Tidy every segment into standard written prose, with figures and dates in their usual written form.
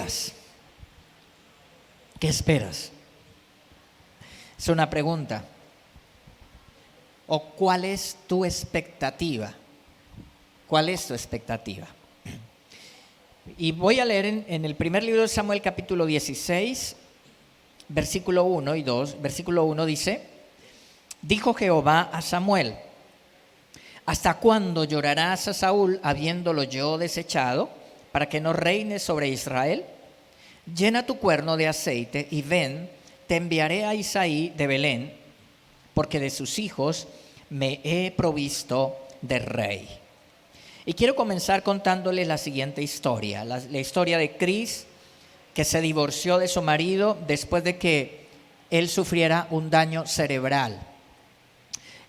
esperas? ¿Qué esperas? Es una pregunta. ¿O cuál es tu expectativa? ¿Cuál es tu expectativa? Y voy a leer en el primer libro de Samuel, capítulo 16, versículo 1 y 2. Versículo 1 dice: dijo Jehová a Samuel: ¿hasta cuándo llorarás a Saúl habiéndolo yo desechado, para que no reine sobre Israel? Llena tu cuerno de aceite y ven, te enviaré a Isaí de Belén, porque de sus hijos me he provisto de rey. Y quiero comenzar contándoles la siguiente historia, la historia de Cris, que se divorció de su marido después de que él sufriera un daño cerebral.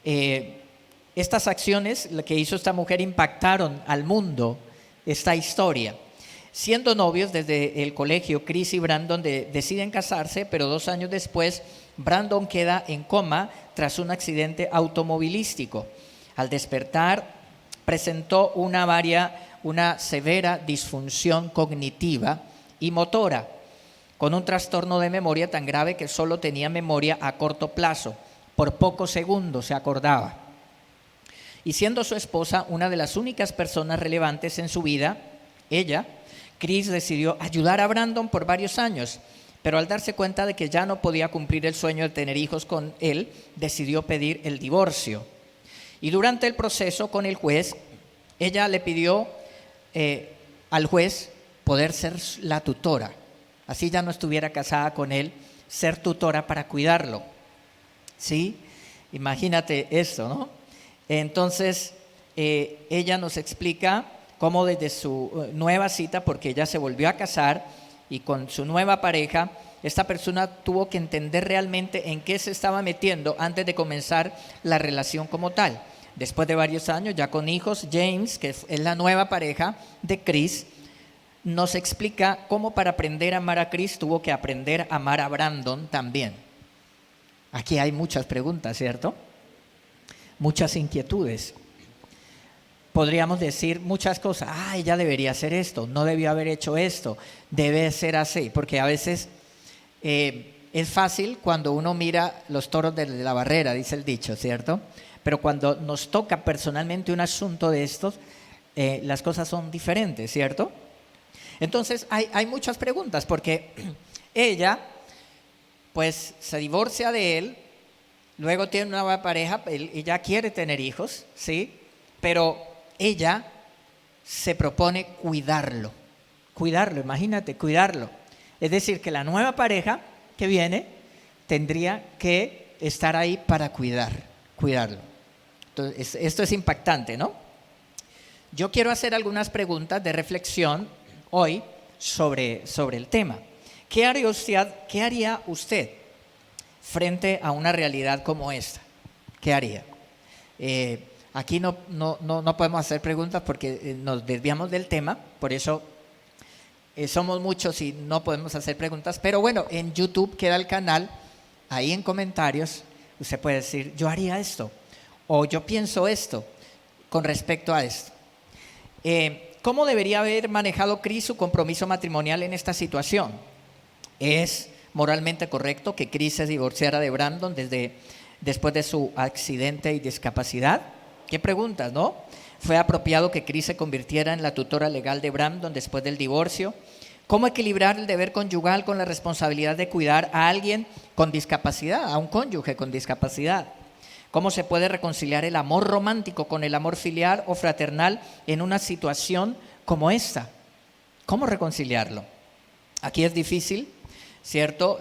Estas acciones que hizo esta mujer impactaron al mundo, esta historia. Siendo novios desde el colegio, Cris y Brandon deciden casarse, pero 2 años después, Brandon queda en coma tras un accidente automovilístico. Al despertar, presentó una severa disfunción cognitiva y motora, con un trastorno de memoria tan grave que solo tenía memoria a corto plazo, por pocos segundos se acordaba. Y siendo su esposa una de las únicas personas relevantes en su vida, Cris decidió ayudar a Brandon por varios años, pero al darse cuenta de que ya no podía cumplir el sueño de tener hijos con él, decidió pedir el divorcio. Y durante el proceso con el juez, ella le pidió al juez poder ser la tutora. Así ya no estuviera casada con él, ser tutora para cuidarlo. ¿Sí? Imagínate esto, ¿no? Entonces, ella nos explica cómo desde su nueva cita, porque ella se volvió a casar y con su nueva pareja, esta persona tuvo que entender realmente en qué se estaba metiendo antes de comenzar la relación como tal. Después de varios años, ya con hijos, James, que es la nueva pareja de Cris, nos explica cómo para aprender a amar a Cris tuvo que aprender a amar a Brandon también. Aquí hay muchas preguntas, ¿cierto? Muchas inquietudes. Podríamos decir muchas cosas. Ella debería hacer esto, no debió haber hecho esto, debe ser así, porque a veces es fácil cuando uno mira los toros de la barrera, dice el dicho, ¿cierto? Pero cuando nos toca personalmente un asunto de estos, las cosas son diferentes, ¿cierto? Entonces hay muchas preguntas, porque ella pues se divorcia de él, luego tiene una nueva pareja, ella quiere tener hijos, ¿sí? Pero ella se propone cuidarlo, imagínate, cuidarlo. Es decir, que la nueva pareja que viene tendría que estar ahí para cuidarlo. Entonces, esto es impactante, ¿no? Yo quiero hacer algunas preguntas de reflexión hoy sobre el tema. ¿Qué haría usted frente a una realidad como esta? ¿Qué haría? Aquí no podemos hacer preguntas porque nos desviamos del tema, por eso somos muchos y no podemos hacer preguntas, pero bueno, en YouTube queda el canal, ahí en comentarios usted puede decir: yo haría esto, o yo pienso esto con respecto a esto. ¿Cómo debería haber manejado Cris su compromiso matrimonial en esta situación? ¿Es moralmente correcto que Cris se divorciara de Brandon después de su accidente y discapacidad? ¿Qué preguntas, no? ¿Fue apropiado que Cris se convirtiera en la tutora legal de Brandon después del divorcio? ¿Cómo equilibrar el deber conyugal con la responsabilidad de cuidar a alguien con discapacidad, a un cónyuge con discapacidad? ¿Cómo se puede reconciliar el amor romántico con el amor filial o fraternal en una situación como esta? ¿Cómo reconciliarlo? Aquí es difícil, ¿cierto?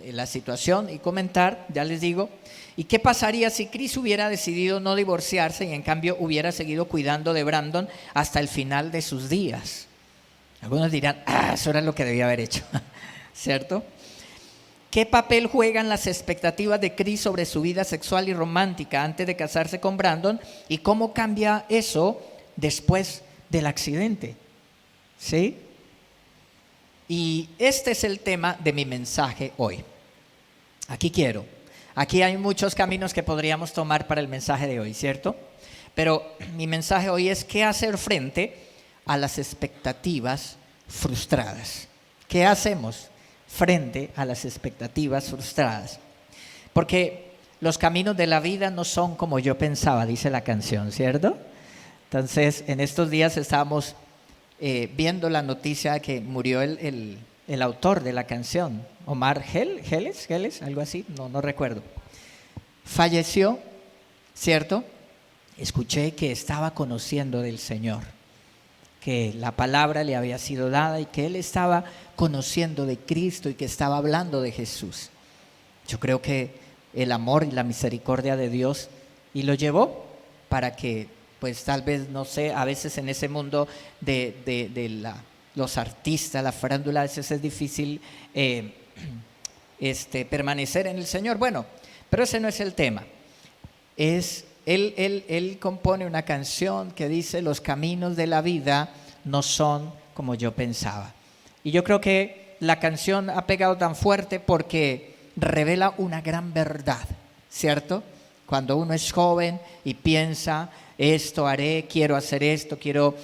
La situación y comentar, ya les digo. ¿Y qué pasaría si Cris hubiera decidido no divorciarse y en cambio hubiera seguido cuidando de Brandon hasta el final de sus días? Algunos dirán: eso era lo que debía haber hecho, ¿cierto? ¿Qué papel juegan las expectativas de Cris sobre su vida sexual y romántica antes de casarse con Brandon? ¿Y cómo cambia eso después del accidente? ¿Sí? Y este es el tema de mi mensaje hoy. Aquí hay muchos caminos que podríamos tomar para el mensaje de hoy, ¿cierto? Pero mi mensaje hoy es: ¿qué hacer frente a las expectativas frustradas? ¿Qué hacemos frente a las expectativas frustradas? Porque los caminos de la vida no son como yo pensaba, dice la canción, ¿cierto? Entonces, en estos días estábamos viendo la noticia de que murió el autor de la canción, Omar Geles, algo así, no recuerdo. Falleció, ¿cierto? Escuché que estaba conociendo del Señor, que la palabra le había sido dada y que él estaba conociendo de Cristo y que estaba hablando de Jesús. Yo creo que el amor y la misericordia de Dios y lo llevó para que, pues tal vez, no sé, a veces en ese mundo de los artistas, la farándula, a veces es difícil permanecer en el Señor. Bueno, pero ese no es el tema. Él compone una canción que dice: los caminos de la vida no son como yo pensaba. Y yo creo que la canción ha pegado tan fuerte porque revela una gran verdad, ¿cierto? Cuando uno es joven y piensa, esto haré, quiero hacer esto, quiero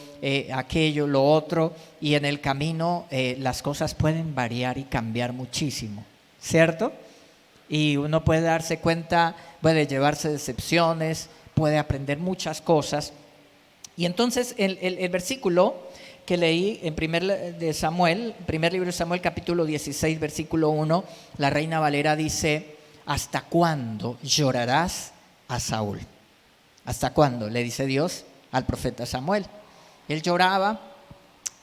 aquello, lo otro, y en el camino las cosas pueden variar y cambiar muchísimo, ¿cierto? Y uno puede darse cuenta, puede llevarse decepciones, puede aprender muchas cosas. Y entonces el versículo que leí en primer libro de Samuel, capítulo 16, versículo 1, la Reina Valera dice: ¿hasta cuándo llorarás a Saúl? ¿Hasta cuándo? Le dice Dios al profeta Samuel. Él lloraba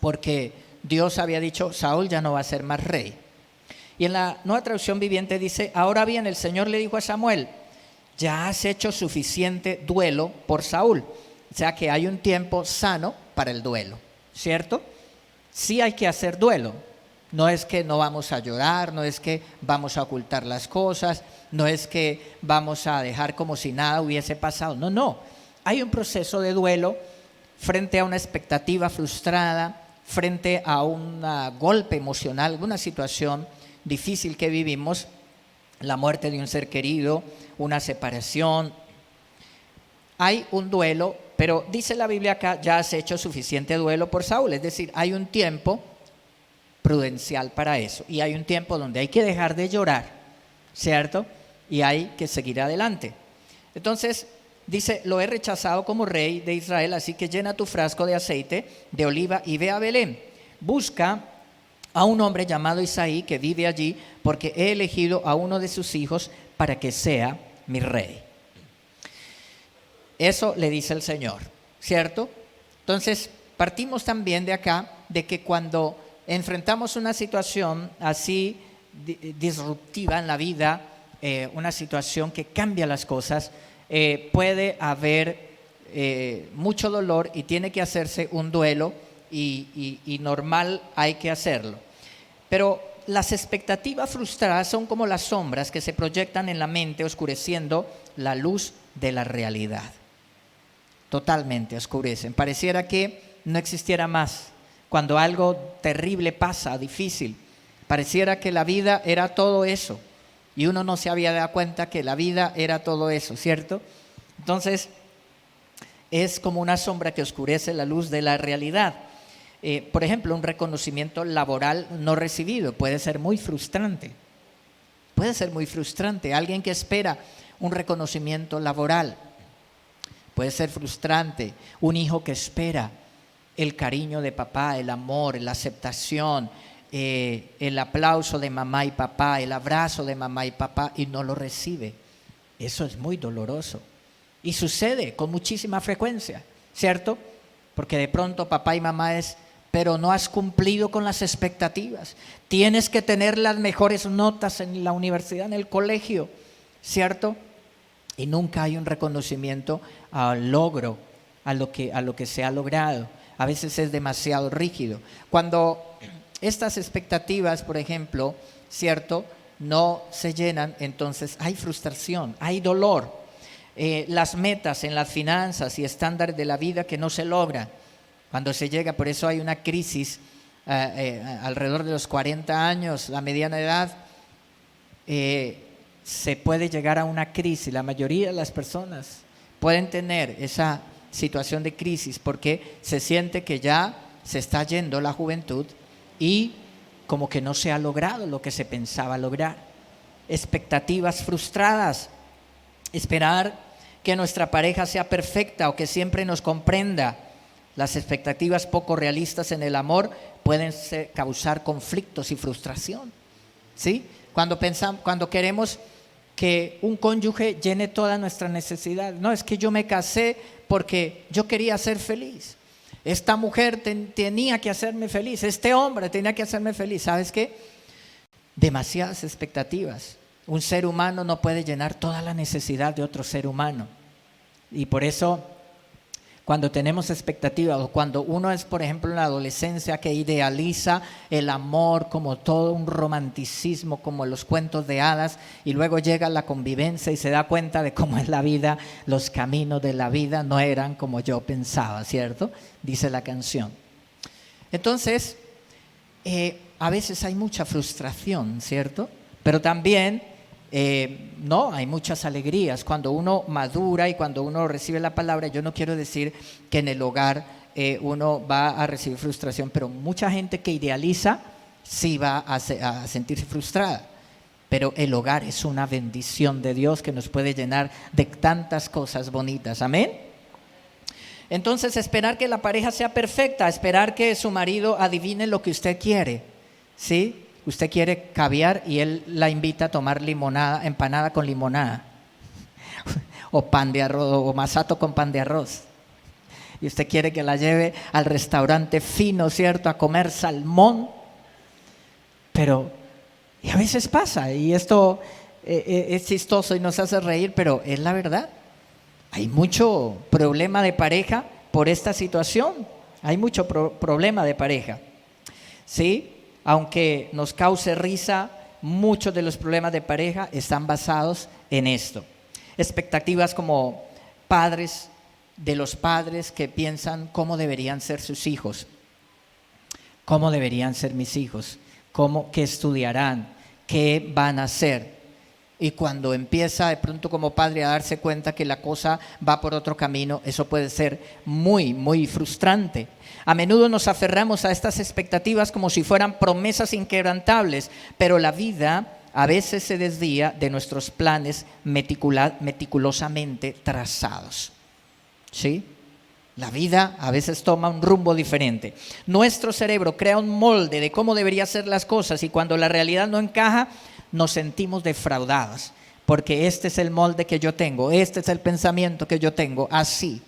porque Dios había dicho: Saúl ya no va a ser más rey. Y en la Nueva Traducción Viviente dice: ahora bien, el Señor le dijo a Samuel: ya has hecho suficiente duelo por Saúl. O sea que hay un tiempo sano para el duelo, ¿cierto? Sí hay que hacer duelo. No es que no vamos a llorar, no es que vamos a ocultar las cosas, no es que vamos a dejar como si nada hubiese pasado. No. Hay un proceso de duelo frente a una expectativa frustrada, frente a un golpe emocional, una situación difícil que vivimos, la muerte de un ser querido, una separación. Hay un duelo, pero dice la Biblia acá: ya has hecho suficiente duelo por Saúl. Es decir, hay un tiempo prudencial para eso y hay un tiempo donde hay que dejar de llorar, ¿cierto? Y hay que seguir adelante. Entonces dice: lo he rechazado como rey de Israel, así que llena tu frasco de aceite de oliva y ve a Belén. Busca a un hombre llamado Isaí que vive allí, porque he elegido a uno de sus hijos para que sea mi rey. Eso le dice el Señor, ¿cierto? Entonces partimos también de acá, de que cuando enfrentamos una situación así disruptiva en la vida, una situación que cambia las cosas, puede haber mucho dolor y tiene que hacerse un duelo y normal hay que hacerlo. Pero las expectativas frustradas son como las sombras que se proyectan en la mente, oscureciendo la luz de la realidad. Totalmente oscurecen. Pareciera que no existiera más. Cuando algo terrible pasa, difícil, pareciera que la vida era todo eso. Y uno no se había dado cuenta que la vida era todo eso, ¿cierto? Entonces, es como una sombra que oscurece la luz de la realidad. Por ejemplo, un reconocimiento laboral no recibido puede ser muy frustrante. Puede ser muy frustrante. Alguien que espera un reconocimiento laboral puede ser frustrante. Un hijo que espera el cariño de papá, el amor, la aceptación, el aplauso de mamá y papá, el abrazo de mamá y papá, y no lo recibe. Eso es muy doloroso. Y sucede con muchísima frecuencia, ¿cierto? Porque de pronto papá y mamá pero no has cumplido con las expectativas. Tienes que tener las mejores notas en la universidad, en el colegio, ¿cierto? Y nunca hay un reconocimiento al logro, a lo que se ha logrado. A veces es demasiado rígido. Cuando estas expectativas, por ejemplo, ¿cierto?, no se llenan, entonces hay frustración, hay dolor. Las metas en las finanzas y estándares de la vida que no se logran. Cuando se llega, por eso hay una crisis alrededor de los 40 años, la mediana edad, se puede llegar a una crisis. La mayoría de las personas pueden tener esa situación de crisis porque se siente que ya se está yendo la juventud y como que no se ha logrado lo que se pensaba lograr. Expectativas frustradas, esperar que nuestra pareja sea perfecta o que siempre nos comprenda. Las expectativas poco realistas en el amor pueden causar conflictos y frustración, ¿sí? Cuando queremos que un cónyuge llene toda nuestra necesidad. No, es que yo me casé porque yo quería ser feliz. Esta mujer tenía que hacerme feliz. Este hombre tenía que hacerme feliz. ¿Sabes qué? Demasiadas expectativas. Un ser humano no puede llenar toda la necesidad de otro ser humano. Y por eso, cuando tenemos expectativas, o cuando uno es, por ejemplo, en la adolescencia, que idealiza el amor como todo un romanticismo, como los cuentos de hadas, y luego llega la convivencia y se da cuenta de cómo es la vida, los caminos de la vida no eran como yo pensaba, ¿cierto? Dice la canción. Entonces, a veces hay mucha frustración, ¿cierto? Pero también no, hay muchas alegrías cuando uno madura y cuando uno recibe la palabra. Yo no quiero decir que en el hogar uno va a recibir frustración, pero mucha gente que idealiza sí va a sentirse frustrada. Pero el hogar es una bendición de Dios que nos puede llenar de tantas cosas bonitas. Amén. Entonces, esperar que la pareja sea perfecta, esperar que su marido adivine lo que usted quiere, ¿sí? Usted quiere caviar y él la invita a tomar limonada, empanada con limonada, o pan de arroz, o masato con pan de arroz. Y usted quiere que la lleve al restaurante fino, ¿cierto?, a comer salmón. Pero y a veces pasa, y esto es chistoso y nos hace reír, pero es la verdad. Hay mucho problema de pareja por esta situación. Hay mucho problema de pareja, ¿sí? Aunque nos cause risa, muchos de los problemas de pareja están basados en esto. Expectativas como padres, de los padres que piensan cómo deberían ser sus hijos, cómo deberían ser mis hijos, qué estudiarán, qué van a hacer. Y cuando empieza de pronto como padre a darse cuenta que la cosa va por otro camino, eso puede ser muy, muy frustrante. A menudo nos aferramos a estas expectativas como si fueran promesas inquebrantables, pero la vida a veces se desvía de nuestros planes meticulosamente trazados, ¿sí? La vida a veces toma un rumbo diferente. Nuestro cerebro crea un molde de cómo deberían ser las cosas y cuando la realidad no encaja, nos sentimos defraudados, porque este es el molde que yo tengo, este es el pensamiento que yo tengo, así.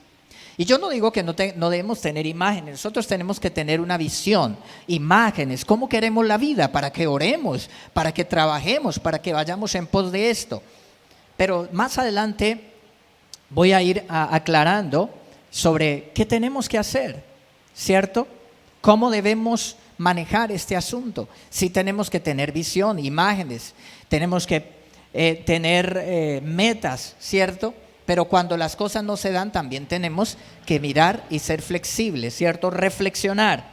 Y yo no digo que no debemos tener imágenes, nosotros tenemos que tener una visión, imágenes, cómo queremos la vida, para que oremos, para que trabajemos, para que vayamos en pos de esto. Pero más adelante voy a ir aclarando sobre qué tenemos que hacer, ¿cierto? ¿Cómo debemos manejar este asunto? Si tenemos que tener visión, imágenes, tenemos que tener metas, ¿cierto? Pero cuando las cosas no se dan, también tenemos que mirar y ser flexibles, ¿cierto? Reflexionar.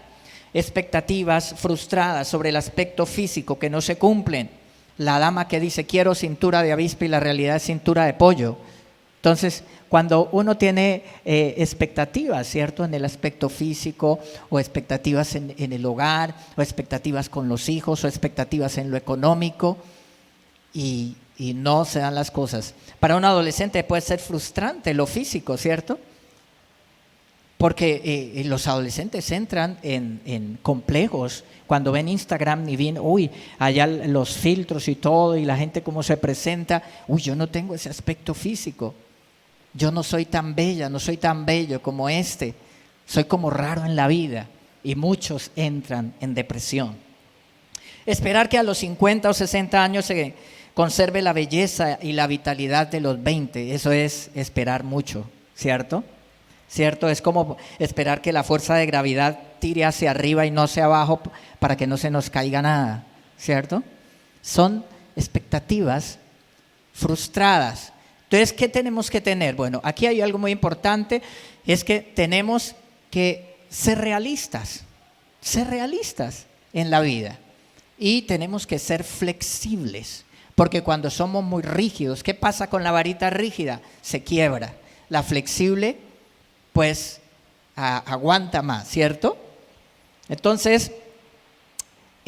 Expectativas frustradas sobre el aspecto físico que no se cumplen. La dama que dice quiero cintura de avispa y la realidad es cintura de pollo. Entonces, cuando uno tiene expectativas, ¿cierto?, en el aspecto físico, o expectativas en el hogar, o expectativas con los hijos, o expectativas en lo económico, y no se dan las cosas. Para un adolescente puede ser frustrante lo físico, ¿cierto? Porque los adolescentes entran en complejos cuando ven Instagram y ven, allá los filtros y todo, y la gente cómo se presenta. Yo no tengo ese aspecto físico. Yo no soy tan bella, no soy tan bello como este. Soy como raro en la vida. Y muchos entran en depresión. Esperar que a los 50 o 60 años se conserve la belleza y la vitalidad de los 20, eso es esperar mucho, ¿cierto? ¿Cierto? Es como esperar que la fuerza de gravedad tire hacia arriba y no hacia abajo para que no se nos caiga nada, ¿cierto? Son expectativas frustradas. Entonces, ¿qué tenemos que tener? Bueno, aquí hay algo muy importante, es que tenemos que ser realistas en la vida, y tenemos que ser flexibles, porque cuando somos muy rígidos, ¿qué pasa con la varita rígida? Se quiebra. La flexible, pues, aguanta más, ¿cierto? Entonces,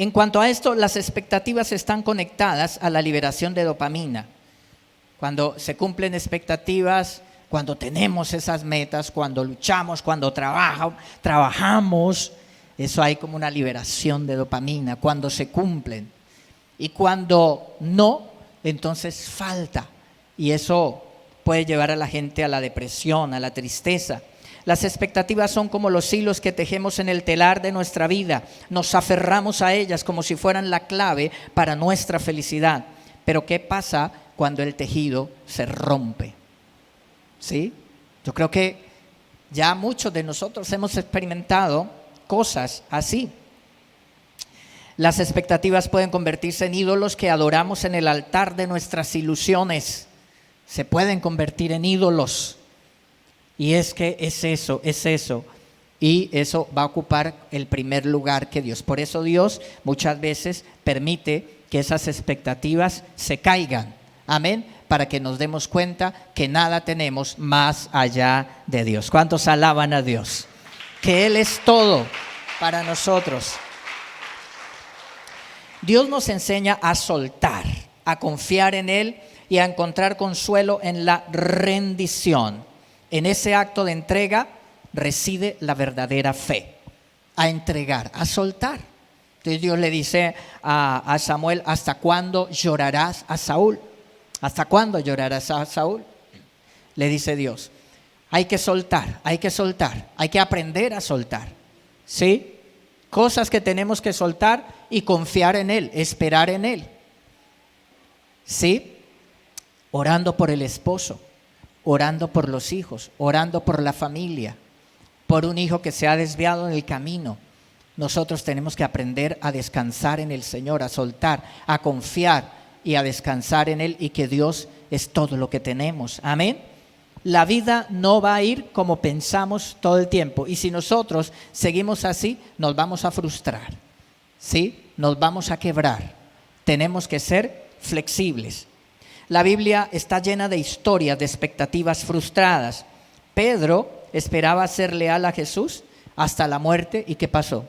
En cuanto a esto, las expectativas están conectadas a la liberación de dopamina. Cuando se cumplen expectativas, cuando tenemos esas metas, cuando luchamos, cuando trabajamos, eso hay como una liberación de dopamina, cuando se cumplen. Y cuando no, entonces falta. Y eso puede llevar a la gente a la depresión, a la tristeza. Las expectativas son como los hilos que tejemos en el telar de nuestra vida. Nos aferramos a ellas como si fueran la clave para nuestra felicidad. Pero ¿qué pasa cuando el tejido se rompe? ¿Sí? Yo creo que ya muchos de nosotros hemos experimentado cosas así. Las expectativas pueden convertirse en ídolos que adoramos en el altar de nuestras ilusiones. Se pueden convertir en ídolos. Y es que es eso. Y eso va a ocupar el primer lugar que Dios. Por eso Dios muchas veces permite que esas expectativas se caigan. Amén. Para que nos demos cuenta que nada tenemos más allá de Dios. ¿Cuántos alaban a Dios? Que Él es todo para nosotros. Dios nos enseña a soltar, a confiar en Él y a encontrar consuelo en la rendición. En ese acto de entrega reside la verdadera fe. A entregar, a soltar. Entonces Dios le dice a Samuel: ¿hasta cuándo llorarás a Saúl? ¿Hasta cuándo llorarás a Saúl? Le dice Dios. Hay que soltar, hay que aprender a soltar. ¿Sí? Cosas que tenemos que soltar y confiar en Él, esperar en Él. ¿Sí? Orando por el esposo, orando por los hijos, orando por la familia, por un hijo que se ha desviado en el camino. Nosotros tenemos que aprender a descansar en el Señor, a soltar, a confiar y a descansar en Él, y que Dios es todo lo que tenemos. Amén. La vida no va a ir como pensamos todo el tiempo, y si nosotros seguimos así, nos vamos a frustrar, ¿sí? Nos vamos a quebrar. Tenemos que ser flexibles. La Biblia está llena de historias de expectativas frustradas. Pedro esperaba ser leal a Jesús hasta la muerte, ¿y qué pasó?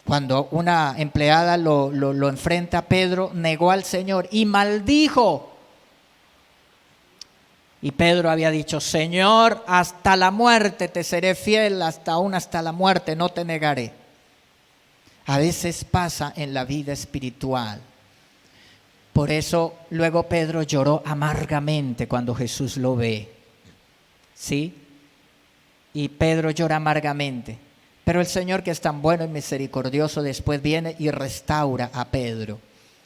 Cuando una empleada lo enfrenta, Pedro negó al Señor y maldijo. Y Pedro había dicho: Señor, hasta la muerte te seré fiel, hasta la muerte no te negaré. A veces pasa en la vida espiritual. Por eso luego Pedro lloró amargamente cuando Jesús lo ve. ¿Sí? Y Pedro llora amargamente. Pero el Señor, que es tan bueno y misericordioso, después viene y restaura a Pedro.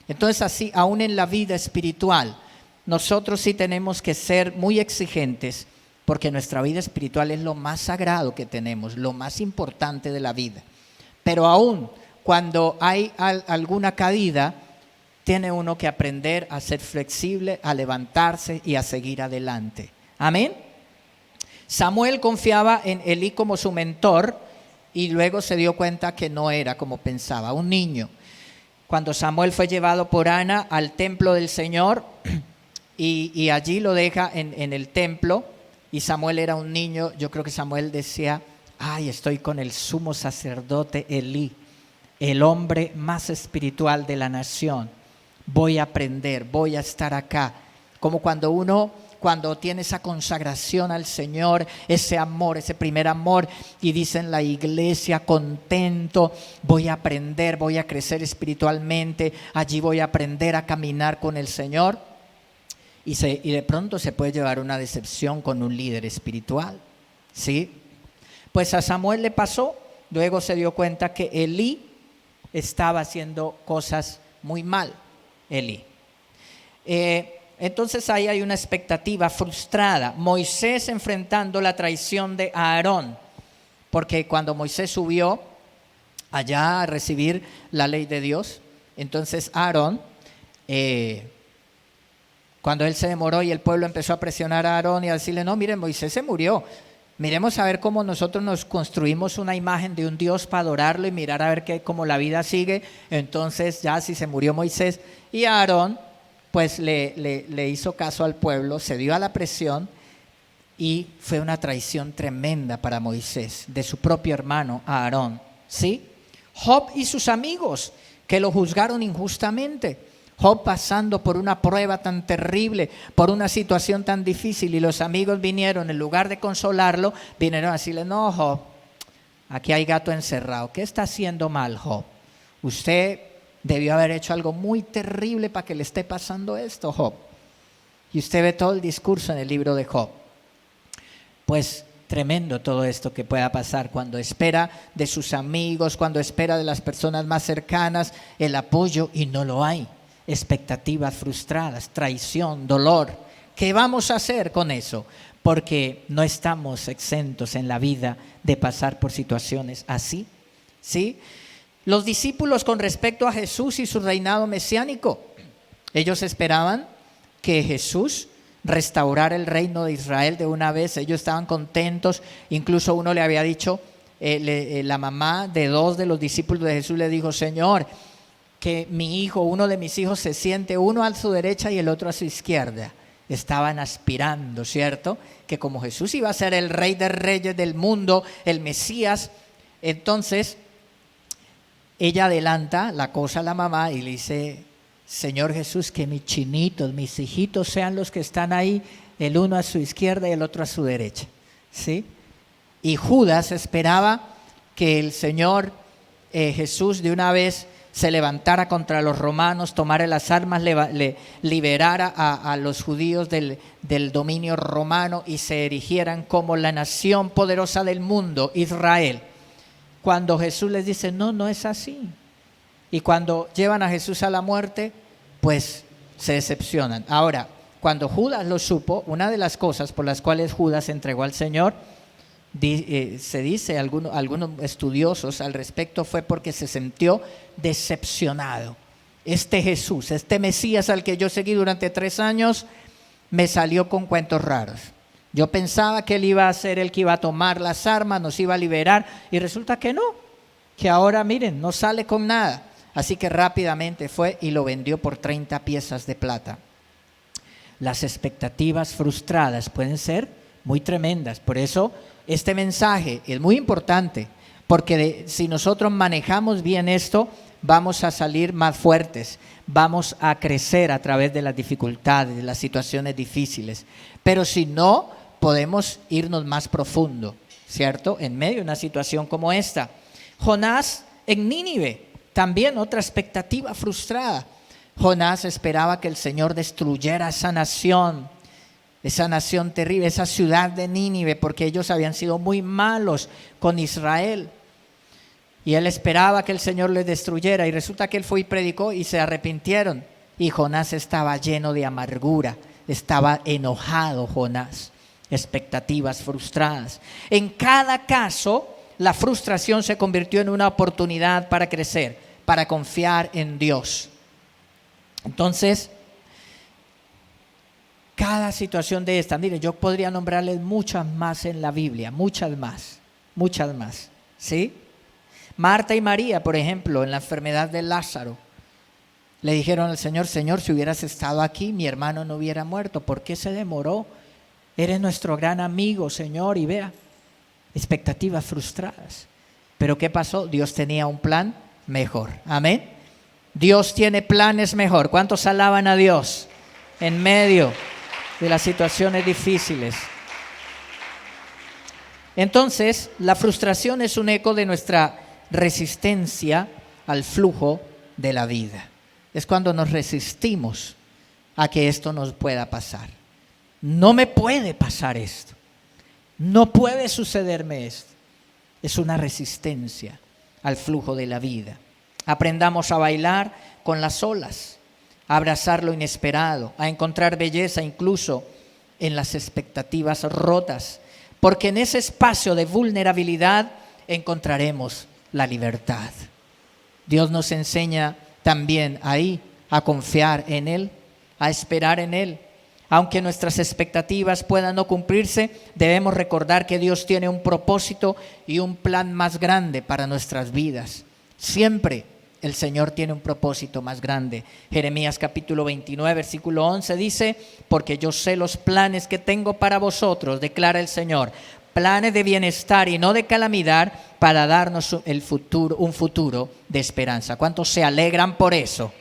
Entonces así, aún en la vida espiritual, nosotros sí tenemos que ser muy exigentes, porque nuestra vida espiritual es lo más sagrado que tenemos, lo más importante de la vida. Pero aún cuando hay alguna caída, tiene uno que aprender a ser flexible, a levantarse y a seguir adelante. Amén. Samuel confiaba en Elí como su mentor y luego se dio cuenta que no era como pensaba, un niño. Cuando Samuel fue llevado por Ana al templo del Señor y allí lo deja en el templo, y Samuel era un niño, yo creo que Samuel decía: ay, estoy con el sumo sacerdote Elí, el hombre más espiritual de la nación. Voy a aprender, voy a estar acá. Como cuando tiene esa consagración al Señor, ese amor, ese primer amor, y dice en la iglesia contento: voy a aprender, voy a crecer espiritualmente, allí voy a aprender a caminar con el Señor. Y de pronto se puede llevar una decepción con un líder espiritual, ¿sí? Pues a Samuel le pasó. Luego se dio cuenta que Elí estaba haciendo cosas muy mal. Elí. Entonces ahí hay una expectativa frustrada. Moisés enfrentando la traición de Aarón, porque cuando Moisés subió allá a recibir la ley de Dios, entonces Aarón, cuando él se demoró y el pueblo empezó a presionar a Aarón y a decirle: no, miren, Moisés se murió, miremos a ver cómo nosotros nos construimos una imagen de un Dios para adorarlo y mirar a ver cómo la vida sigue. Entonces ya si se murió Moisés, y Aarón pues le hizo caso al pueblo, se dio a la presión, y fue una traición tremenda para Moisés, de su propio hermano Aarón, ¿sí? Job y sus amigos que lo juzgaron injustamente. Job pasando por una prueba tan terrible, por una situación tan difícil, y los amigos vinieron, en lugar de consolarlo, vinieron a decirle: no, Job, aquí hay gato encerrado. ¿Qué está haciendo mal, Job? Usted debió haber hecho algo muy terrible para que le esté pasando esto, Job. Y usted ve todo el discurso en el libro de Job. Pues tremendo todo esto que pueda pasar cuando espera de sus amigos, cuando espera de las personas más cercanas el apoyo y no lo hay. Expectativas frustradas, traición, dolor. ¿Qué vamos a hacer con eso? Porque no estamos exentos en la vida de pasar por situaciones así, ¿sí? Los discípulos, con respecto a Jesús y su reinado mesiánico, ellos esperaban que Jesús restaurara el reino de Israel de una vez. Ellos estaban contentos. Incluso uno le había dicho, la mamá de dos de los discípulos de Jesús le dijo: Señor, que mi hijo, uno de mis hijos, se siente uno a su derecha y el otro a su izquierda. Estaban aspirando, ¿cierto?, que como Jesús iba a ser el rey de reyes del mundo, el Mesías. Entonces ella adelanta la cosa a la mamá y le dice: Señor Jesús, que mis chinitos, mis hijitos sean los que están ahí, el uno a su izquierda y el otro a su derecha, ¿sí? Y Judas esperaba que el Señor Jesús de una vez se levantara contra los romanos, tomara las armas, le liberara a los judíos del dominio romano y se erigieran como la nación poderosa del mundo, Israel. Cuando Jesús les dice: no, no es así. Y cuando llevan a Jesús a la muerte, pues se decepcionan. Ahora, cuando Judas lo supo, una de las cosas por las cuales Judas entregó al Señor, se dice, algunos estudiosos al respecto, fue porque se sintió decepcionado. Este Jesús, este Mesías al que yo seguí durante 3 años, me salió con cuentos raros. Yo pensaba que él iba a ser el que iba a tomar las armas, nos iba a liberar, y resulta que no, que ahora miren, no sale con nada. Así que rápidamente fue y lo vendió por 30 piezas de plata. Las expectativas frustradas pueden ser muy tremendas. Por eso este mensaje es muy importante, porque si nosotros manejamos bien esto, vamos a salir más fuertes, vamos a crecer a través de las dificultades, de las situaciones difíciles. Pero si no, podemos irnos más profundo, ¿cierto?, en medio de una situación como esta. Jonás en Nínive, también otra expectativa frustrada. Jonás esperaba que el Señor destruyera esa nación terrible, esa ciudad de Nínive, porque ellos habían sido muy malos con Israel. Y él esperaba que el Señor les destruyera, y resulta que él fue y predicó y se arrepintieron. Y Jonás estaba lleno de amargura, estaba enojado Jonás. Expectativas frustradas. En cada caso, la frustración se convirtió en una oportunidad para crecer, para confiar en Dios. Entonces, cada situación de esta, mire, yo podría nombrarles muchas más en la Biblia, muchas más, ¿sí? Marta y María, por ejemplo, en la enfermedad de Lázaro, le dijeron al Señor: Señor, si hubieras estado aquí, mi hermano no hubiera muerto. ¿Por qué se demoró? Eres nuestro gran amigo, Señor. Y vea, expectativas frustradas. Pero ¿qué pasó? Dios tenía un plan mejor. Amén. Dios tiene planes mejor. ¿Cuántos alaban a Dios en medio de las situaciones difíciles? Entonces, la frustración es un eco de nuestra resistencia al flujo de la vida. Es cuando nos resistimos a que esto nos pueda pasar. No me puede pasar esto. No puede sucederme esto. Es una resistencia al flujo de la vida. Aprendamos a bailar con las olas, a abrazar lo inesperado, a encontrar belleza incluso en las expectativas rotas, porque en ese espacio de vulnerabilidad encontraremos la libertad. Dios nos enseña también ahí a confiar en Él, a esperar en Él. Aunque nuestras expectativas puedan no cumplirse, debemos recordar que Dios tiene un propósito y un plan más grande para nuestras vidas. Siempre el Señor tiene un propósito más grande. Jeremías capítulo 29, versículo 11 dice: porque yo sé los planes que tengo para vosotros, declara el Señor, planes de bienestar y no de calamidad, para darnos un futuro de esperanza. ¿Cuántos se alegran por eso?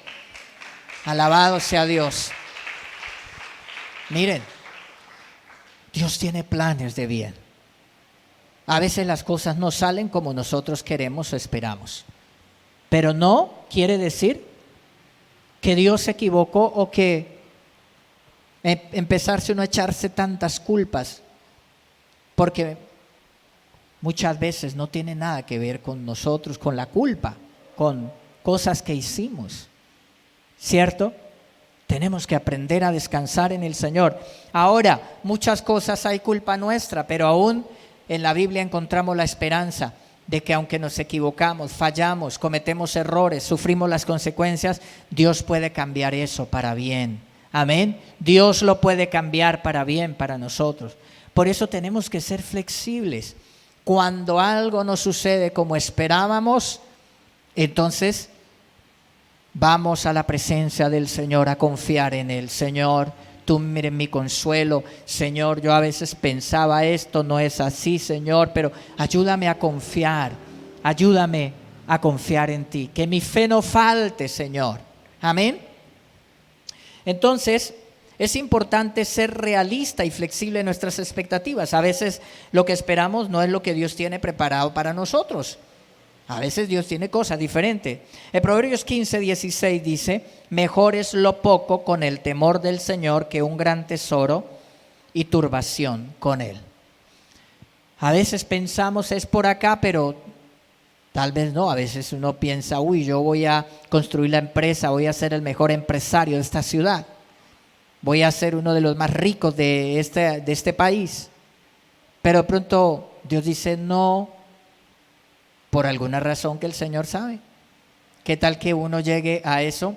Alabado sea Dios. Miren, Dios tiene planes de bien. A veces las cosas no salen como nosotros queremos o esperamos, pero no quiere decir que Dios se equivocó o que empezarse uno a echarse tantas culpas, porque muchas veces no tiene nada que ver con nosotros, con la culpa, con cosas que hicimos, ¿cierto? Tenemos que aprender a descansar en el Señor. Ahora, muchas cosas hay culpa nuestra, pero aún en la Biblia encontramos la esperanza de que aunque nos equivocamos, fallamos, cometemos errores, sufrimos las consecuencias, Dios puede cambiar eso para bien. Amén. Dios lo puede cambiar para bien para nosotros. Por eso tenemos que ser flexibles. Cuando algo no sucede como esperábamos, entonces vamos a la presencia del Señor a confiar en Él. Señor, tú eres mi consuelo. Señor, yo a veces pensaba esto no es así, Señor, pero ayúdame a confiar. Ayúdame a confiar en ti. Que mi fe no falte, Señor. Amén. Entonces, es importante ser realista y flexible en nuestras expectativas. A veces lo que esperamos no es lo que Dios tiene preparado para nosotros. A veces Dios tiene cosas diferentes. En Proverbios 15:16 dice: mejor es lo poco con el temor del Señor que un gran tesoro y turbación con Él. A veces pensamos es por acá, pero tal vez no. A veces uno piensa, yo voy a construir la empresa, voy a ser el mejor empresario de esta ciudad. Voy a ser uno de los más ricos de este país. Pero de pronto Dios dice no, por alguna razón que el Señor sabe. ¿Qué tal que uno llegue a eso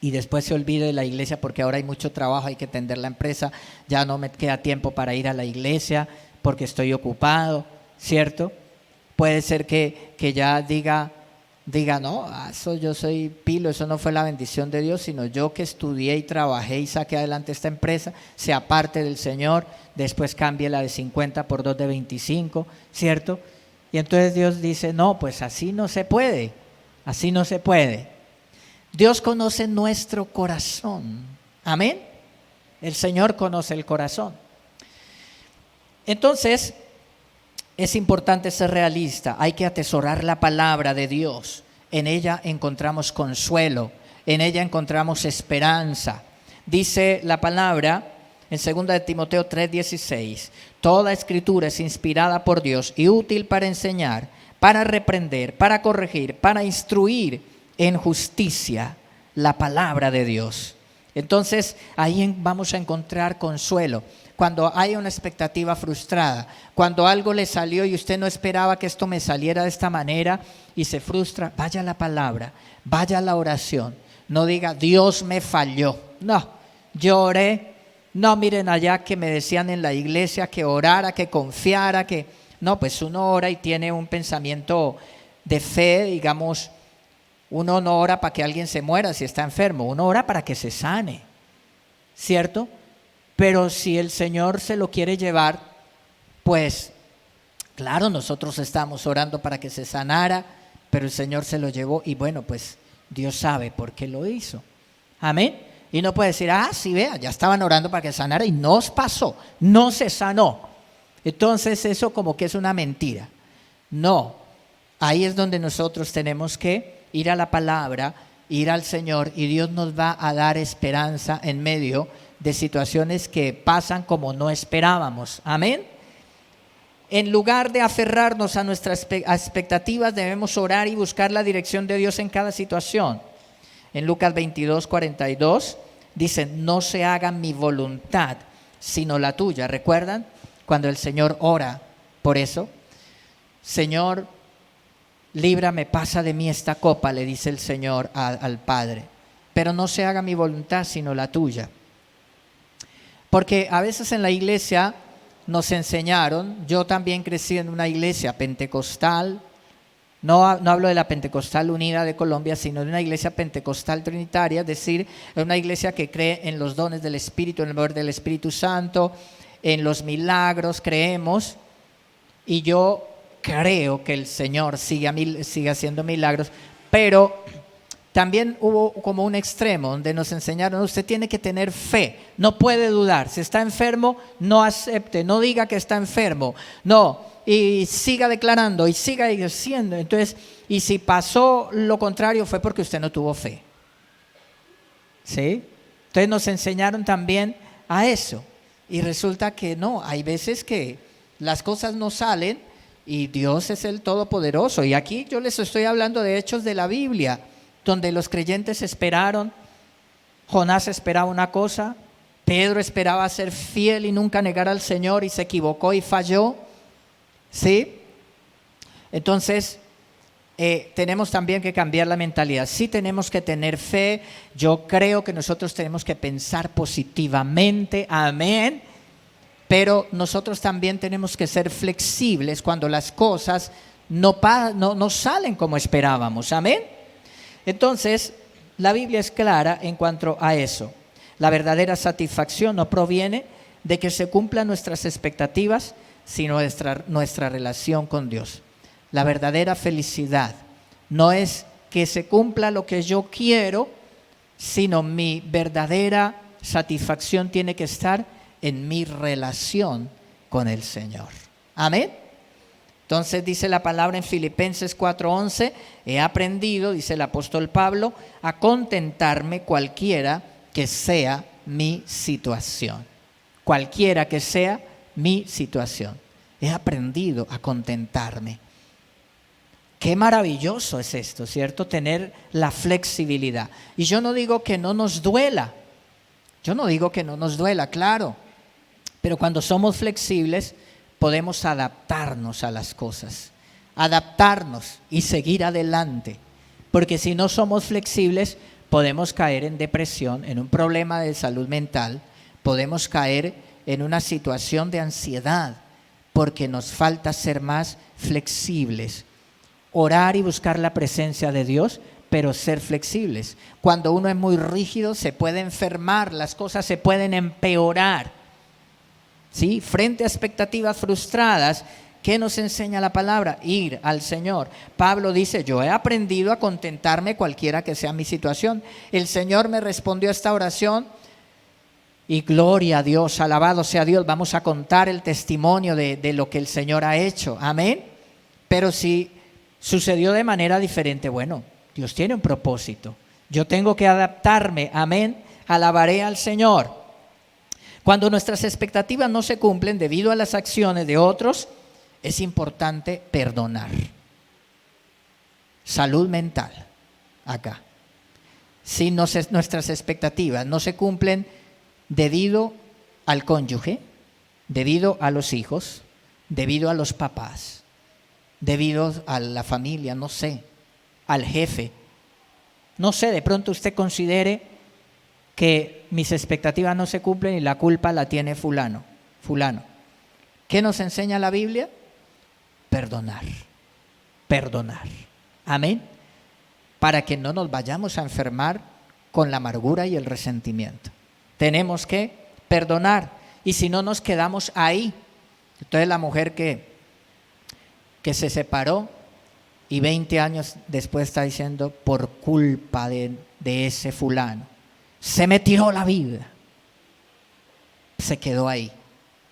y después se olvide de la iglesia porque ahora hay mucho trabajo, hay que atender la empresa, ya no me queda tiempo para ir a la iglesia porque estoy ocupado, ¿cierto? Puede ser que ya diga no, eso yo soy pilo, eso no fue la bendición de Dios, sino yo que estudié y trabajé y saqué adelante esta empresa, se aparte del Señor, después cambie la de 50 por 2 de 25, ¿cierto? Y entonces Dios dice, no, pues así no se puede, así no se puede. Dios conoce nuestro corazón, amén. El Señor conoce el corazón. Entonces, es importante ser realista, hay que atesorar la palabra de Dios. En ella encontramos consuelo, en ella encontramos esperanza. Dice la palabra en 2 de Timoteo 3:16, toda escritura es inspirada por Dios y útil para enseñar, para reprender, para corregir, para instruir en justicia, la palabra de Dios. Entonces ahí vamos a encontrar consuelo. Cuando hay una expectativa frustrada, cuando algo le salió y usted no esperaba que esto me saliera de esta manera y se frustra, vaya a la palabra, vaya a la oración. No diga, Dios me falló. No, yo oré. No, miren allá que me decían en la iglesia que orara, que confiara, que... No, pues uno ora y tiene un pensamiento de fe, digamos, uno no ora para que alguien se muera si está enfermo, uno ora para que se sane, ¿cierto? Pero si el Señor se lo quiere llevar, pues claro, nosotros estamos orando para que se sanara, pero el Señor se lo llevó y bueno, pues Dios sabe por qué lo hizo. Amén. Y no puede decir, sí, vea, ya estaban orando para que sanara y no pasó, no se sanó. Entonces eso como que es una mentira. No, ahí es donde nosotros tenemos que ir a la palabra, ir al Señor y Dios nos va a dar esperanza en medio de situaciones que pasan como no esperábamos. Amén. En lugar de aferrarnos a nuestras expectativas, debemos orar y buscar la dirección de Dios en cada situación. En Lucas 22:42 dice, no se haga mi voluntad, sino la tuya. ¿Recuerdan? Cuando el Señor ora por eso. Señor, líbrame, pasa de mí esta copa, le dice el Señor al Padre. Pero no se haga mi voluntad, sino la tuya. Porque a veces en la iglesia nos enseñaron, yo también crecí en una iglesia pentecostal, no hablo de la Pentecostal Unida de Colombia, sino de una iglesia pentecostal trinitaria, es decir, una iglesia que cree en los dones del Espíritu, en el poder del Espíritu Santo, en los milagros, creemos, y yo creo que el Señor sigue haciendo milagros, pero también hubo como un extremo donde nos enseñaron, usted tiene que tener fe, no puede dudar, si está enfermo, no acepte, no diga que está enfermo, no, y siga declarando y siga diciendo. Entonces, y si pasó lo contrario fue porque usted no tuvo fe, ¿sí? Entonces nos enseñaron también a eso, y resulta que no, hay veces que las cosas no salen y Dios es el Todopoderoso. Y aquí yo les estoy hablando de hechos de la Biblia, donde los creyentes esperaron. Jonás esperaba una cosa, Pedro esperaba ser fiel y nunca negar al Señor y se equivocó y falló, ¿sí? Entonces tenemos también que cambiar la mentalidad. Sí tenemos que tener fe. Yo creo que nosotros tenemos que pensar positivamente, amén, pero nosotros también tenemos que ser flexibles cuando las cosas no salen como esperábamos, amén. Entonces, la Biblia es clara en cuanto a eso. La verdadera satisfacción no proviene de que se cumplan nuestras expectativas, sino nuestra relación con Dios. La verdadera felicidad no es que se cumpla lo que yo quiero, sino mi verdadera satisfacción tiene que estar en mi relación con el Señor. Amén. Entonces dice la palabra en Filipenses 4:11, he aprendido, dice el apóstol Pablo, a contentarme cualquiera que sea mi situación. Cualquiera que sea mi situación. He aprendido a contentarme. Qué maravilloso es esto, ¿cierto? Tener la flexibilidad. Y yo no digo que no nos duela. Yo no digo que no nos duela, claro. Pero cuando somos flexibles, podemos adaptarnos a las cosas, adaptarnos y seguir adelante, porque si no somos flexibles podemos caer en depresión, en un problema de salud mental, podemos caer en una situación de ansiedad, porque nos falta ser más flexibles, orar y buscar la presencia de Dios, pero ser flexibles. Cuando uno es muy rígido se puede enfermar, las cosas se pueden empeorar. ¿Sí? Frente a expectativas frustradas, ¿qué nos enseña la palabra? Ir al Señor. Pablo dice, yo he aprendido a contentarme cualquiera que sea mi situación. El Señor me respondió a esta oración y gloria a Dios, alabado sea Dios. Vamos a contar el testimonio de lo que el Señor ha hecho. Amén. Pero si sucedió de manera diferente, bueno, Dios tiene un propósito. Yo tengo que adaptarme. Amén. Alabaré al Señor. Cuando nuestras expectativas no se cumplen debido a las acciones de otros, es importante perdonar. Salud mental, acá. Si nuestras expectativas no se cumplen debido al cónyuge, debido a los hijos, debido a los papás, debido a la familia, no sé, al jefe. No sé, de pronto usted considere que mis expectativas no se cumplen y la culpa la tiene fulano. ¿Qué nos enseña la Biblia? Perdonar. Amén. Para que no nos vayamos a enfermar con la amargura y el resentimiento. Tenemos que perdonar y si no nos quedamos ahí. Entonces la mujer que se separó y 20 años después está diciendo por culpa de ese fulano. Se me tiró la vida, se quedó ahí,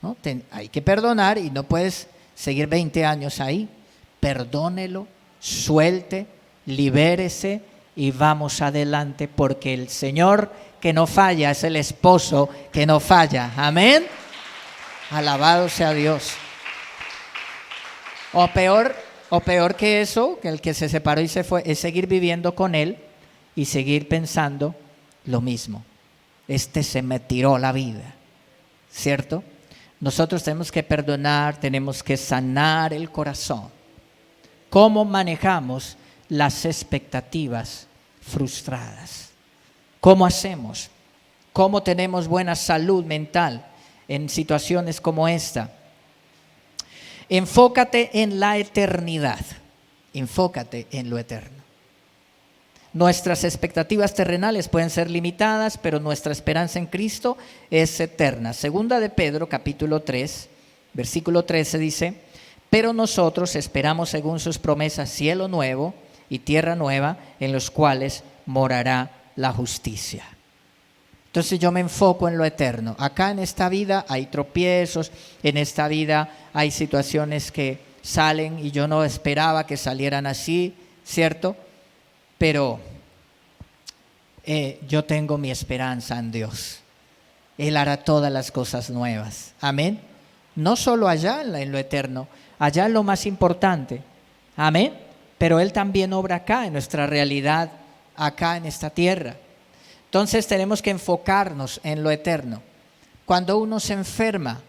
¿no? Hay que perdonar y no puedes seguir 20 años ahí. Perdónelo, suelte, libérese y vamos adelante, porque el Señor que no falla es el esposo que no falla. Amén. Alabado sea Dios. O peor que eso, que el que se separó y se fue, es seguir viviendo con él y seguir pensando lo mismo. Se me tiró la vida, ¿cierto? Nosotros tenemos que perdonar, tenemos que sanar el corazón. ¿Cómo manejamos las expectativas frustradas? ¿Cómo hacemos? ¿Cómo tenemos buena salud mental en situaciones como esta? Enfócate en la eternidad. Enfócate en lo eterno. Nuestras expectativas terrenales pueden ser limitadas, pero nuestra esperanza en Cristo es eterna. Segunda de Pedro, capítulo 3, versículo 13 dice, Pero nosotros esperamos según sus promesas cielo nuevo y tierra nueva en los cuales morará la justicia. Entonces yo me enfoco en lo eterno. Acá en esta vida hay tropiezos, en esta vida hay situaciones que salen y yo no esperaba que salieran así, ¿cierto? Pero yo tengo mi esperanza en Dios. Él hará todas las cosas nuevas. Amén. No solo allá en lo eterno, allá en lo más importante. Amén. Pero Él también obra acá, en nuestra realidad, acá en esta tierra. Entonces tenemos que enfocarnos en lo eterno. Cuando uno se enferma,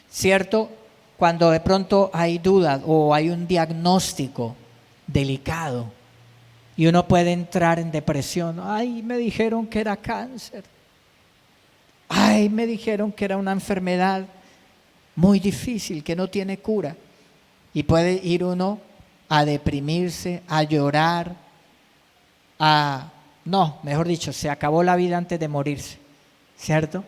¿cierto? Cuando de pronto hay dudas o hay un diagnóstico delicado y uno puede entrar en depresión. Ay, me dijeron que era cáncer. Ay, me dijeron que era una enfermedad muy difícil, que no tiene cura. Y puede ir uno a deprimirse, a llorar, mejor dicho, se acabó la vida antes de morirse, ¿cierto?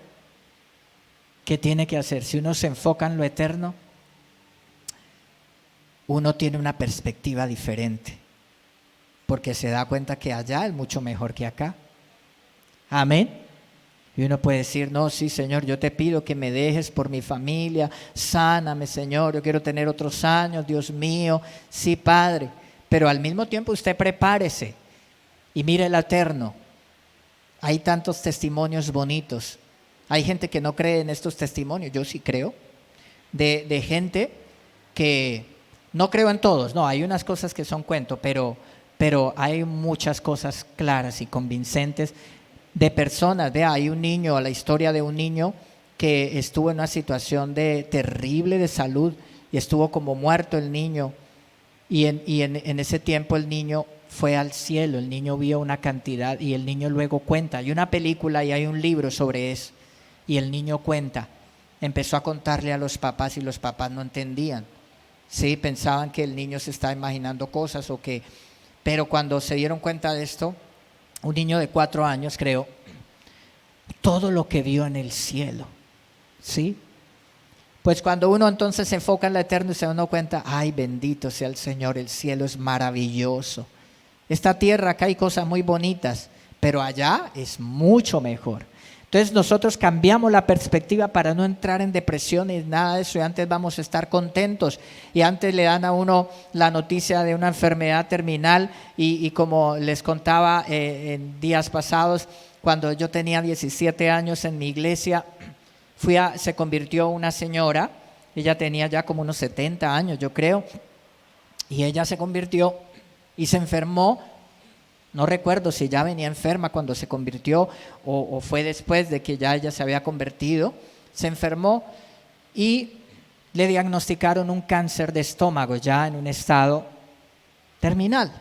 ¿Qué tiene que hacer? Si uno se enfoca en lo eterno, uno tiene una perspectiva diferente, porque se da cuenta que allá es mucho mejor que acá. Amén. Y uno puede decir, no, sí, Señor, yo te pido que me dejes por mi familia, sáname, Señor, yo quiero tener otros años, Dios mío, sí, Padre. Pero al mismo tiempo usted prepárese y mire el eterno. Hay tantos testimonios bonitos. Hay gente que no cree en estos testimonios, yo sí creo, de gente que, no creo en todos, no, hay unas cosas que son cuento, pero hay muchas cosas claras y convincentes de personas. Vea, hay un niño, la historia de un niño que estuvo en una situación terrible de salud y estuvo como muerto el niño, y en ese tiempo el niño fue al cielo, el niño vio una cantidad y el niño luego cuenta. Hay una película y hay un libro sobre eso, y el niño cuenta, empezó a contarle a los papás y los papás no entendían, sí, pensaban que el niño se estaba imaginando cosas pero cuando se dieron cuenta de esto, un niño de 4 años, creo, todo lo que vio en el cielo, ¿sí? Pues cuando uno entonces se enfoca en lo eterno y se da cuenta, ay, bendito sea el Señor, el cielo es maravilloso. Esta tierra acá hay cosas muy bonitas, pero allá es mucho mejor. Entonces nosotros cambiamos la perspectiva para no entrar en depresión y nada de eso, y antes vamos a estar contentos, y antes le dan a uno la noticia de una enfermedad terminal y como les contaba en días pasados, cuando yo tenía 17 años en mi iglesia, se convirtió una señora, ella tenía ya como unos 70 años yo creo, y ella se convirtió y se enfermó. No recuerdo si ya venía enferma cuando se convirtió o fue después de que ya ella se había convertido. Se enfermó y le diagnosticaron un cáncer de estómago ya en un estado terminal.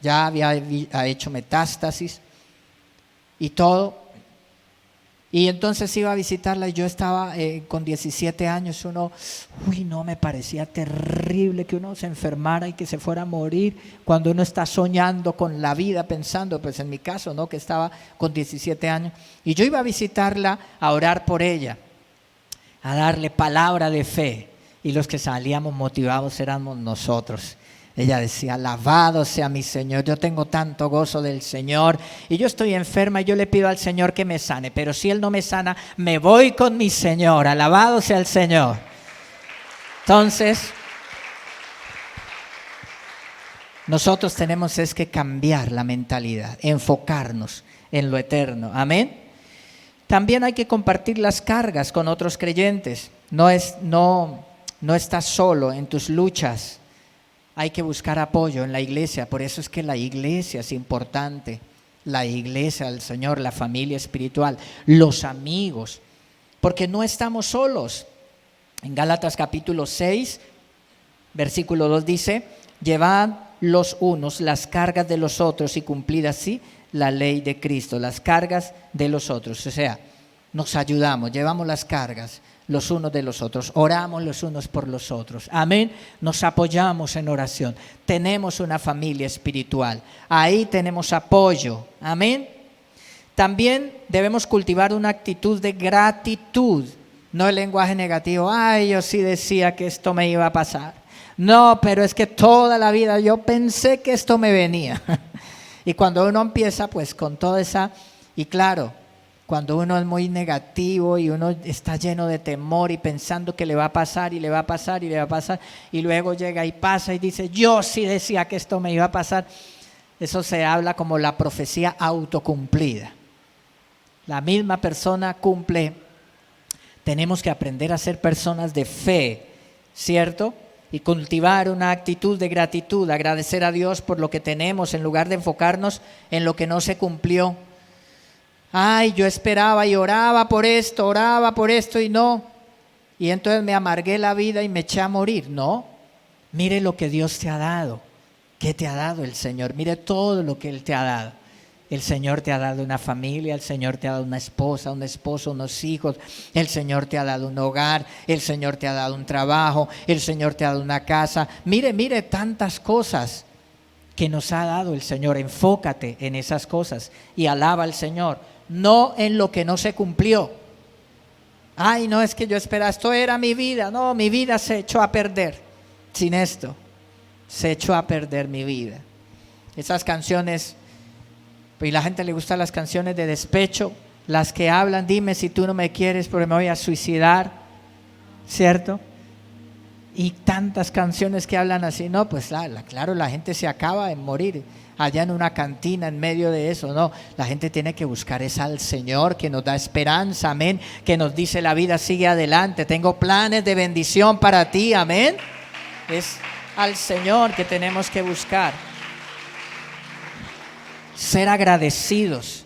Ya había hecho metástasis y todo. Y entonces iba a visitarla y yo estaba con 17 años, no, me parecía terrible que uno se enfermara y que se fuera a morir cuando uno está soñando con la vida, pensando, pues en mi caso, ¿no? Que estaba con 17 años. Y yo iba a visitarla, a orar por ella, a darle palabra de fe, y los que salíamos motivados éramos nosotros. Ella decía, alabado sea mi Señor, yo tengo tanto gozo del Señor y yo estoy enferma y yo le pido al Señor que me sane, pero si Él no me sana, me voy con mi Señor, alabado sea el Señor. Entonces, nosotros tenemos que cambiar la mentalidad, enfocarnos en lo eterno, amén. También hay que compartir las cargas con otros creyentes, no estás solo en tus luchas. Hay que buscar apoyo en la iglesia, por eso es que la iglesia es importante, la iglesia del Señor, la familia espiritual, los amigos, porque no estamos solos. En Gálatas capítulo 6, versículo 2 dice, llevad los unos las cargas de los otros y cumplid así la ley de Cristo, las cargas de los otros, o sea, nos ayudamos, llevamos las cargas los unos de los otros, oramos los unos por los otros, amén, nos apoyamos en oración, tenemos una familia espiritual, ahí tenemos apoyo, amén. También debemos cultivar una actitud de gratitud No el lenguaje negativo, ay, yo sí decía que esto me iba a pasar. No, pero es que toda la vida yo pensé que esto me venía. Y cuando uno empieza pues con toda esa, y claro, cuando uno es muy negativo y uno está lleno de temor y pensando que le va a pasar y le va a pasar y le va a pasar, y luego llega y pasa y dice, yo sí decía que esto me iba a pasar. Eso se habla como la profecía autocumplida. La misma persona cumple. Tenemos que aprender a ser personas de fe, ¿cierto? Y cultivar una actitud de gratitud, agradecer a Dios por lo que tenemos en lugar de enfocarnos en lo que no se cumplió. Ay, yo esperaba y oraba por esto y no. Y entonces me amargué la vida y me eché a morir. No, mire lo que Dios te ha dado. ¿Qué te ha dado el Señor? Mire todo lo que Él te ha dado. El Señor te ha dado una familia, el Señor te ha dado una esposa, un esposo, unos hijos. El Señor te ha dado un hogar, el Señor te ha dado un trabajo, el Señor te ha dado una casa. Mire tantas cosas que nos ha dado el Señor. Enfócate en esas cosas y alaba al Señor. No en lo que no se cumplió. Ay, no, es que yo esperaba, esto era mi vida. No, mi vida se echó a perder. Sin esto, se echó a perder mi vida. Esas canciones, y la gente le gustan las canciones de despecho, las que hablan, dime si tú no me quieres porque me voy a suicidar, ¿cierto? Y tantas canciones que hablan así, no, pues claro, la gente se acaba de morir allá en una cantina en medio de eso. No, la gente tiene que buscar es al Señor que nos da esperanza, amén, que nos dice la vida sigue adelante, tengo planes de bendición para ti, amén. Es al Señor que tenemos que buscar. Ser agradecidos.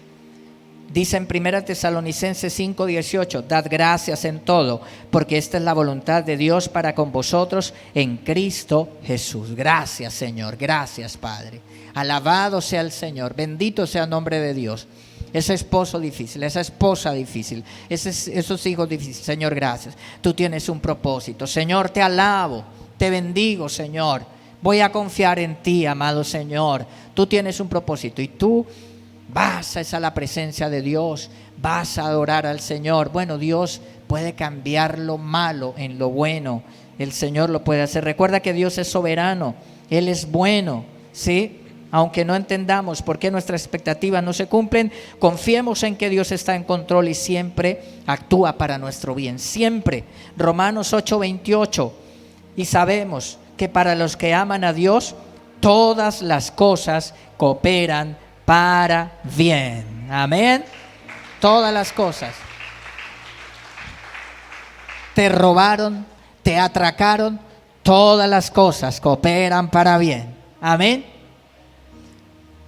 Dice en 1 Tesalonicenses 5:18, dad gracias en todo, porque esta es la voluntad de Dios para con vosotros en Cristo Jesús. Gracias, Señor, gracias, Padre. Alabado sea el Señor, bendito sea el nombre de Dios. Ese esposo difícil, esa esposa difícil, esos hijos difíciles, Señor, gracias. Tú tienes un propósito. Señor, te alabo, te bendigo, Señor. Voy a confiar en ti, amado Señor. Tú tienes un propósito y tú vas a la presencia de Dios, vas a adorar al Señor. Bueno, Dios puede cambiar lo malo en lo bueno. El Señor lo puede hacer. Recuerda que Dios es soberano, Él es bueno, ¿sí? Aunque no entendamos por qué nuestras expectativas no se cumplen, confiemos en que Dios está en control y siempre actúa para nuestro bien. Siempre. Romanos 8:28. Y sabemos que para los que aman a Dios, todas las cosas cooperan para bien. Amén. Todas las cosas. Te robaron, te atracaron, todas las cosas cooperan para bien. Amén.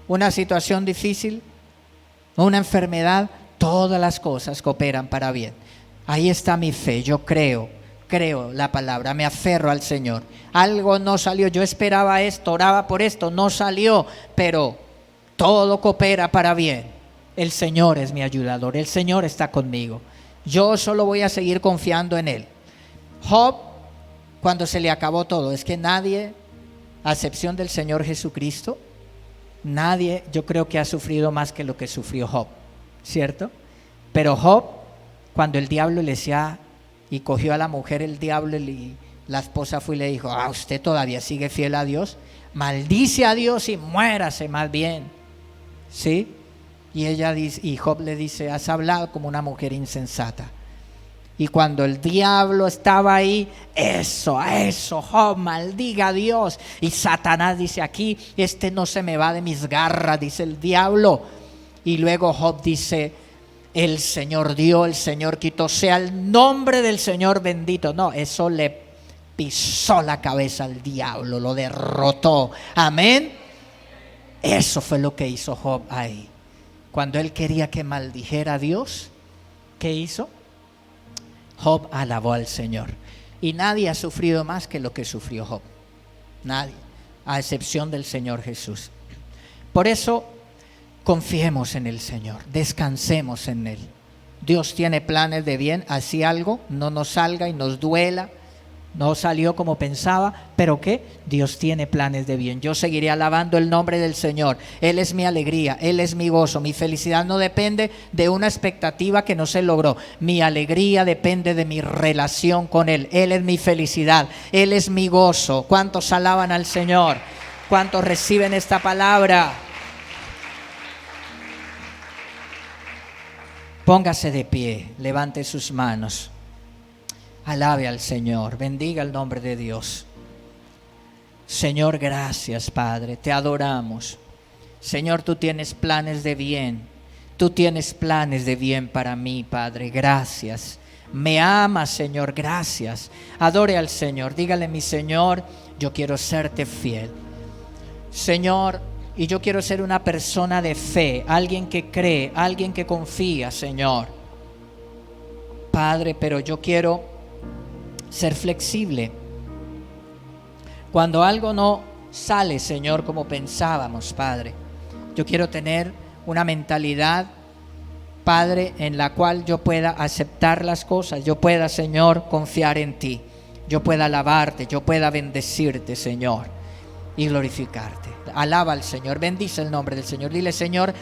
Una situación difícil, una enfermedad, todas las cosas cooperan para bien. Ahí está mi fe, yo creo la palabra, me aferro al Señor. Algo no salió, yo esperaba esto, oraba por esto, no salió, pero todo coopera para bien. El Señor es mi ayudador, el Señor está conmigo. Yo solo voy a seguir confiando en Él. Job, cuando se le acabó todo, es que nadie, a excepción del Señor Jesucristo, nadie, yo creo que ha sufrido más que lo que sufrió Job, ¿cierto? Pero Job, cuando el diablo le decía, y cogió a la mujer el diablo, y la esposa fue y le dijo, ¿usted todavía sigue fiel a Dios? Maldice a Dios y muérase más bien, ¿sí? Y ella dice, y Job le dice, has hablado como una mujer insensata. Y cuando el diablo estaba ahí, eso, Job, maldiga a Dios. Y Satanás dice, aquí, no se me va de mis garras, dice el diablo. Y luego Job dice, el Señor dio, el Señor quitó, sea el nombre del Señor bendito. No, eso le pisó la cabeza al diablo, lo derrotó. Amén. Eso fue lo que hizo Job ahí. Cuando él quería que maldijera a Dios, ¿qué hizo? Job alabó al Señor. Y nadie ha sufrido más que lo que sufrió Job. Nadie, a excepción del Señor Jesús. Por eso, confiemos en el Señor, descansemos en Él. Dios tiene planes de bien, así algo no nos salga y nos duela. no salió como pensaba, pero ¿qué? Dios tiene planes de bien. Yo seguiré alabando el nombre del Señor. Él es mi alegría, Él es mi gozo. Mi felicidad no depende de una expectativa que no se logró. Mi alegría depende de mi relación con Él. Él es mi felicidad, Él es mi gozo. ¿Cuántos alaban al Señor? ¿Cuántos reciben esta palabra? Póngase de pie, levante sus manos. Alabe al Señor, bendiga el nombre de Dios. Señor, gracias, Padre, te adoramos. Señor, tú tienes planes de bien. Tú tienes planes de bien para mí, Padre, gracias. Me amas, Señor, gracias. Adore al Señor, dígale: mi Señor, yo quiero serte fiel. Señor, y yo quiero ser una persona de fe, alguien que cree, alguien que confía, Señor. Padre, pero yo quiero ser flexible. Cuando algo no sale, Señor, como pensábamos, Padre, yo quiero tener una mentalidad, Padre, en la cual yo pueda aceptar las cosas, yo pueda, Señor, confiar en ti, yo pueda alabarte, yo pueda bendecirte, Señor, y glorificarte. Alaba al Señor, bendice el nombre del Señor. Dile: Señor,